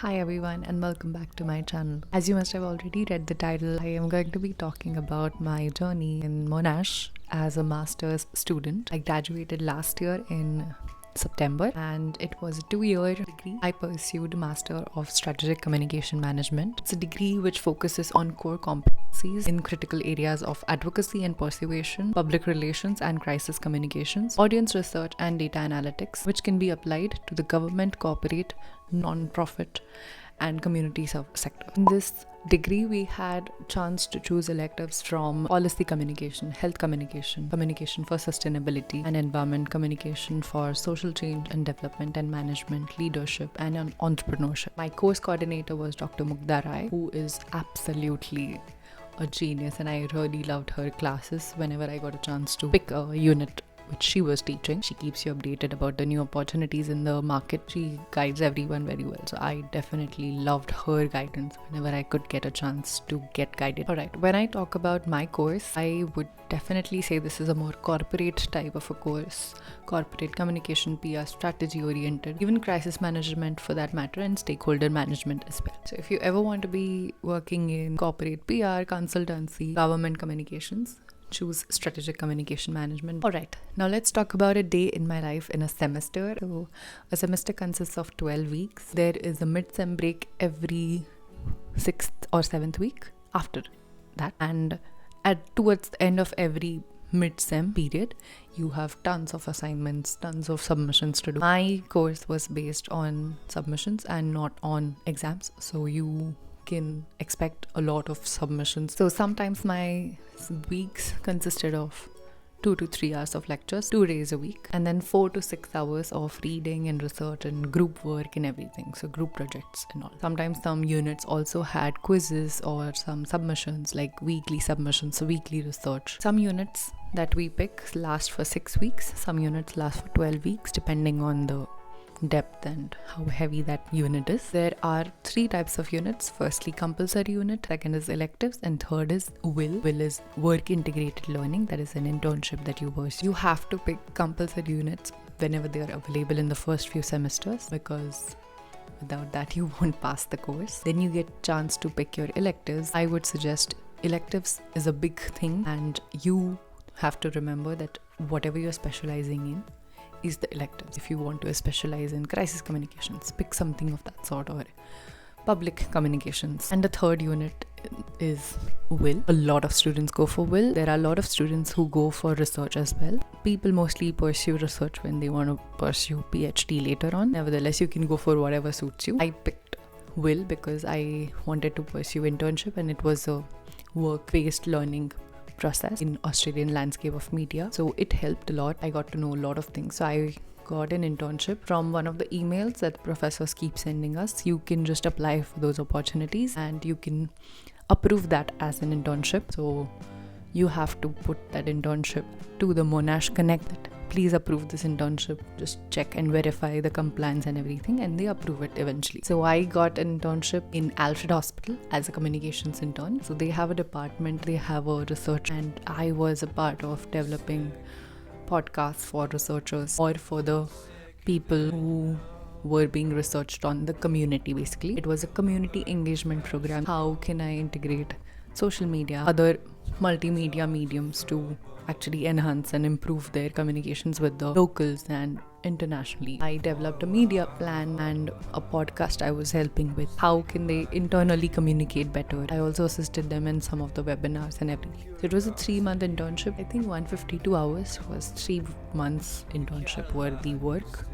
Hi everyone and welcome back to my channel. As you must have already read the title, I am going to be talking about my journey in Monash as a master's student. I graduated last year in September and it was a 2-year degree. I pursued Master of Strategic Communication Management. It's a degree which focuses on core competencies in critical areas of advocacy and persuasion, public relations and crisis communications, audience research and data analytics, which can be applied to the government, corporate, non-profit and community sector. In this degree, we had chance to choose electives from policy communication, health communication, communication for sustainability and environment, communication for social change and development and management, leadership and entrepreneurship. My course coordinator was Dr. Mugdha Rai, who is absolutely a genius, and I really loved her classes. Whenever I got a chance to pick a unit which she was teaching, she keeps you updated about the new opportunities in the market. She guides everyone very well, so I definitely loved her guidance whenever I could get a chance to get guided. Alright, when I talk about my course, I would definitely say this is a more corporate type of a course. Corporate communication, PR, strategy oriented, even crisis management for that matter, and stakeholder management as well. So if you ever want to be working in corporate PR, consultancy, government communications, choose strategic communication management. Alright, now let's talk about a day in my life in a semester. So a semester consists of 12 weeks. There is a mid-sem break every 6th or 7th week after that, and towards the end of every mid-sem period, you have tons of assignments, tons of submissions to do. My course was based on submissions and not on exams, so you can expect a lot of submissions. So sometimes my weeks consisted of 2 to 3 hours of lectures 2 days a week, and then 4 to 6 hours of reading and research and group work and everything, so group projects and all. Sometimes some units also had quizzes or some submissions, like weekly submissions, so weekly research. Some units that we pick last for 6 weeks, some units last for 12 weeks depending on the depth and how heavy that unit is. There are 3 types of units. Firstly, compulsory unit, second is electives, and third is will. Will is work integrated learning, that is an internship that you pursue. You have to pick compulsory units whenever they are available in the first few semesters, because without that you won't pass the course. Then you get chance to pick your electives. I would suggest electives is a big thing, and you have to remember that whatever you're specializing in is the electives. If you want to specialize in crisis communications, pick something of that sort, or public communications. And the third unit is will. A lot of students go for will. There are a lot of students who go for research as well. People mostly pursue research when they want to pursue PhD later on. Nevertheless, you can go for whatever suits you. I picked will because I wanted to pursue internship, and it was a work-based learning process in Australian landscape of media, so it helped a lot. I got to know a lot of things. So I got an internship from one of the emails that the professors keep sending us. You can just apply for those opportunities and you can approve that as an internship. So you have to put that internship to the Monash Connect that please approve this internship, just check and verify the compliance and everything, and they approve it eventually. So I got an internship in Alfred Hospital as a communications intern. So they have a department, they have a research, and I was a part of developing podcasts for researchers or for the people who were being researched on the community. Basically, it was a community engagement program. How can I integrate social media, other multimedia mediums to actually enhance and improve their communications with the locals and internationally. I developed a media plan and a podcast I was helping with. How can they internally communicate better? I also assisted them in some of the webinars and everything. So it was a 3-month internship. I think 152 hours was 3 months internship worthy work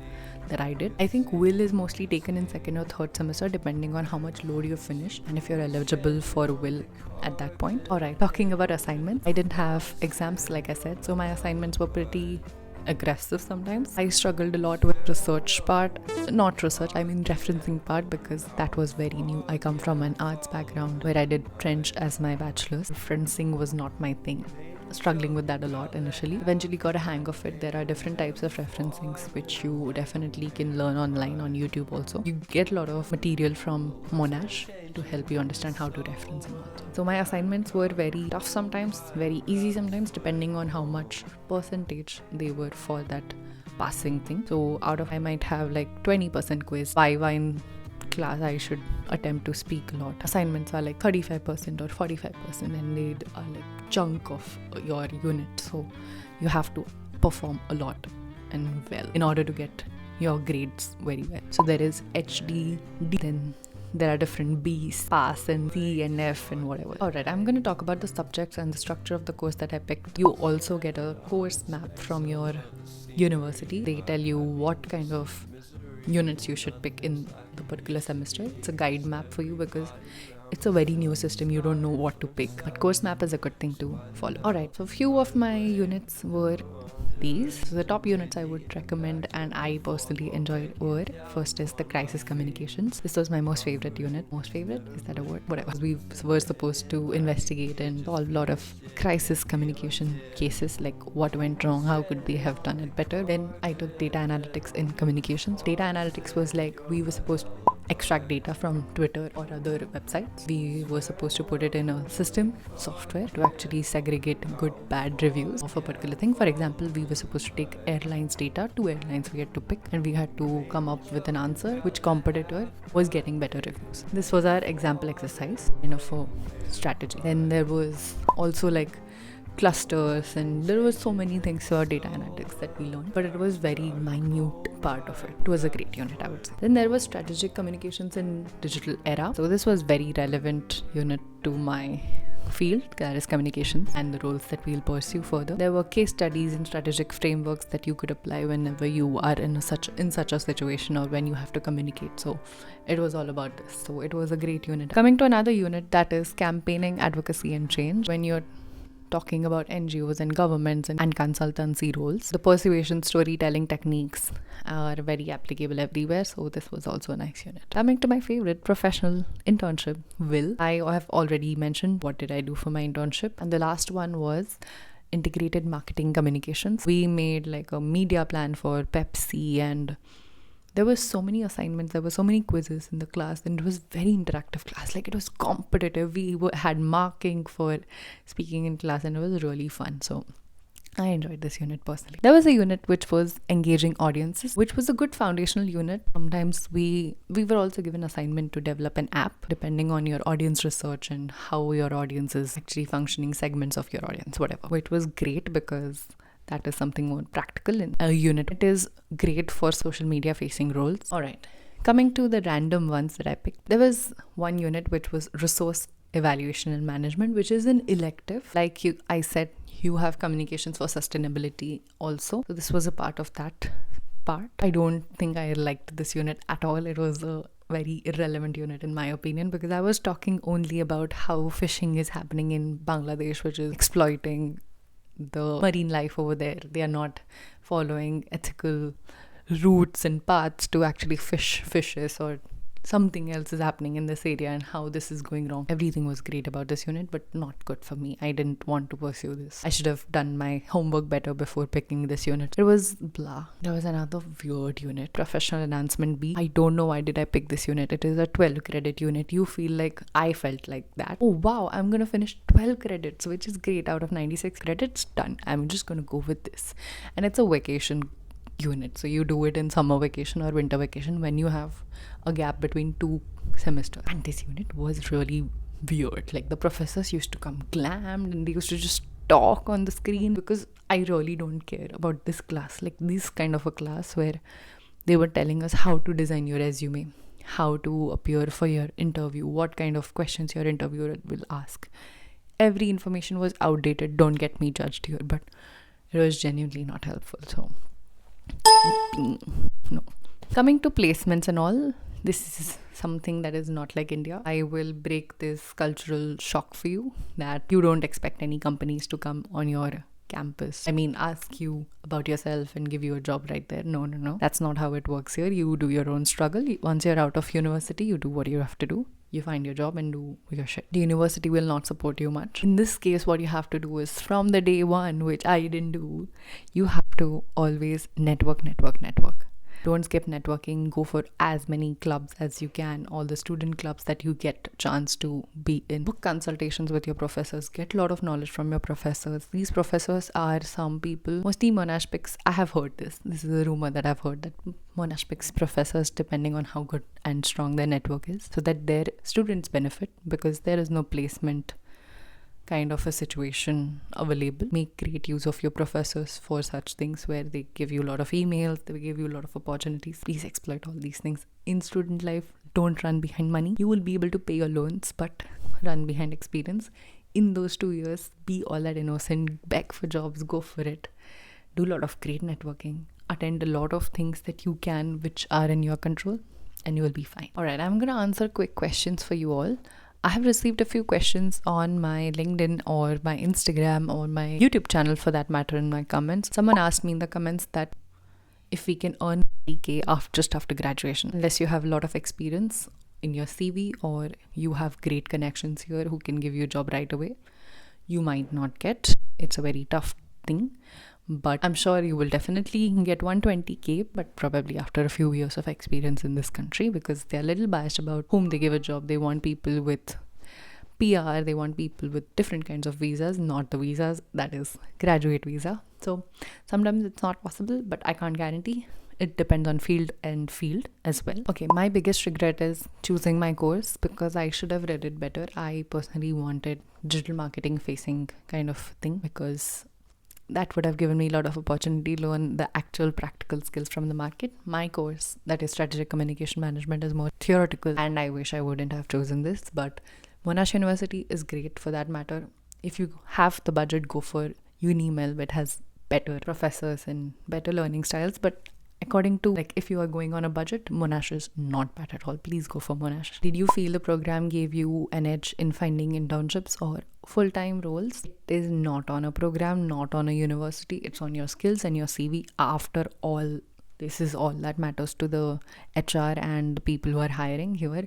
that I did. I think will is mostly taken in 2nd or 3rd semester depending on how much load you finish and if you're eligible for will at that point. Alright, talking about assignments, I didn't have exams like I said, so my assignments were pretty aggressive sometimes. I struggled a lot with research part, not research, I mean referencing part, because that was very new. I come from an arts background where I did French as my bachelor's. Referencing was not my thing. Struggling with that a lot initially. Eventually got a hang of it. There are different types of referencings which you definitely can learn online on YouTube also. You get a lot of material from Monash to help you understand how to reference and all. So my assignments were very tough sometimes, very easy sometimes, depending on how much percentage they were for that passing thing. So out of I might have like 20% quiz, Viva in class I should attempt to speak a lot. Assignments are like 35% or 45%, and they are like chunk of your unit. So you have to perform a lot and well in order to get your grades very well. So there is HD, D, then there are different B's, pass and C and F and whatever. Alright, I'm going to talk about the subjects and the structure of the course that I picked. You also get a course map from your university. They tell you what kind of units you should pick in the particular semester. It's a guide map for you because it's a very new system. You don't know what to pick. But course map is a good thing to follow. Alright, so a few of my units were these. So the top units I would recommend and I personally enjoyed were, first is the crisis communications. This was my most favorite unit. Most favorite? Is that a word? Whatever. We were supposed to investigate and solve a lot of crisis communication cases, like what went wrong, how could they have done it better. Then I took data analytics in communications. Data analytics was like we were supposed to extract data from Twitter or other websites. We were supposed to put it in a system, software, to actually segregate good, bad reviews of a particular thing. For example, we were supposed to take airlines data, 2 airlines we had to pick, and we had to come up with an answer which competitor was getting better reviews. This was our example exercise, kind of a strategy. Then there was also like clusters, and there were so many things for data analytics that we learned, but it was very minute part of it. It was a great unit, I would say. Then there was strategic communications in digital era. So this was very relevant unit to my field, that is communications, and the roles that we'll pursue further. There were case studies and strategic frameworks that you could apply whenever you are in such a situation or when you have to communicate. So it was all about this. So it was a great unit. Coming to another unit, that is campaigning, advocacy and change. When you're talking about NGOs and governments and consultancy roles, the persuasion storytelling techniques are very applicable everywhere. So this was also a nice unit. Coming to my favorite, professional internship, I have already mentioned what did I do for my internship, and the last one was integrated marketing communications. We made like a media plan for Pepsi, and there were so many assignments, there were so many quizzes in the class, and it was very interactive class. Like it was competitive. We had marking for speaking in class, and it was really fun. So I enjoyed this unit personally. There was a unit which was engaging audiences, which was a good foundational unit. Sometimes we were also given assignment to develop an app depending on your audience research and how your audience is actually functioning, segments of your audience, whatever. It was great because that is something more practical in a unit. It is great for social media facing roles. Alright, coming to the random ones that I picked, there was one unit which was resource evaluation and management, which is an elective. Like I said, you have communications for sustainability also. So this was a part of that part. I don't think I liked this unit at all. It was a very irrelevant unit in my opinion, because I was talking only about how fishing is happening in Bangladesh, which is exploiting the marine life over there. They are not following ethical routes and paths to actually fish fishes, or something else is happening in this area and how this is going wrong. Everything was great about this unit, but not good for me. I didn't want to pursue this. I should have done my homework better before picking this unit. It was blah. There was another weird unit, professional enhancement B. I don't know why did I pick this unit. It is a 12 credit unit. You feel like I felt like that. Oh wow, I'm gonna finish 12 credits, which is great. Out of 96 credits, done. I'm just gonna go with this. And it's a vacation unit, so you do it in summer vacation or winter vacation when you have a gap between 2 semesters. And this unit was really weird. Like the professors used to come glammed and they used to just talk on the screen, because I really don't care about this class. Like this kind of a class where they were telling us how to design your resume, how to appear for your interview, what kind of questions your interviewer will ask. Every information was outdated. Don't get me judged here, but it was genuinely not helpful. So no. Coming to placements and all, this is something that is not like India. I will break this cultural shock for you that you don't expect any companies to come on your campus. I mean, ask you about yourself and give you a job right there. No. That's not how it works here. You do your own struggle. Once you're out of university, you do what you have to do. You find your job and do your shit. The university will not support you much. In this case, what you have to do is from the day one, which I didn't do, you have to always network. Don't skip networking. Go for as many clubs as you can, all the student clubs that you get a chance to be in. Book consultations with your professors. Get a lot of knowledge from your professors. These professors are some people, mostly Monash picks. I have heard this. This is a rumor that I've heard, that Monash picks professors depending on how good and strong their network is, so that their students benefit, because there is no placement kind of a situation available. Make great use of your professors for such things, where they give you a lot of emails, they give you a lot of opportunities. Please exploit all these things in student life. Don't run behind money. You will be able to pay your loans, but run behind experience. In those 2 years, be all that innocent, beg for jobs, go for it. Do a lot of great networking. Attend a lot of things that you can, which are in your control, and you will be fine. Alright, I'm gonna answer quick questions for you all. I have received a few questions on my LinkedIn or my Instagram or my YouTube channel, for that matter, in my comments. Someone asked me in the comments that if we can earn 30K just after graduation, unless you have a lot of experience in your CV or you have great connections here who can give you a job right away, you might not get. It's a very tough thing, but I'm sure you will definitely get 120K, but probably after a few years of experience in this country, because they're a little biased about whom they give a job. They want people with PR, they want people with different kinds of visas, not the visas that is graduate visa. So sometimes it's not possible, but I can't guarantee. It depends on field as well. Okay, my biggest regret is choosing my course, because I should have read it better. I personally wanted digital marketing facing kind of thing, because that would have given me a lot of opportunity to learn the actual practical skills from the market. My course, that is strategic communication management, is more theoretical, and I wish I wouldn't have chosen this. But Monash University is great for that matter. If you have the budget, go for UniMel, which has better professors and better learning styles. But according to, if you are going on a budget, Monash is not bad at all. Please go for Monash. Did you feel the program gave you an edge in finding internships or full-time roles? It is not on a program, not on a university. It's on your skills and your CV. After all, this is all that matters to the HR and the people who are hiring here.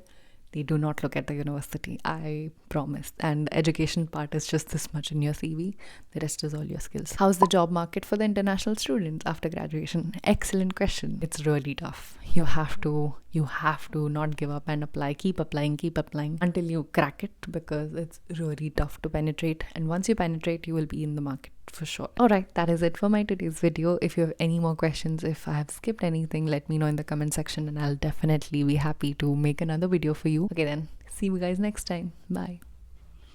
They do not look at the university, I promise. And the education part is just this much in your CV. The rest is all your skills. How's the job market for the international students after graduation? Excellent question. It's really tough. You have to not give up and apply. Keep applying until you crack it, because it's really tough to penetrate. And once you penetrate, you will be in the market for sure. Alright, that is it for my today's video. If you have any more questions, if I have skipped anything, let me know in the comment section, and I'll definitely be happy to make another video for you. Okay then, see you guys next time. Bye.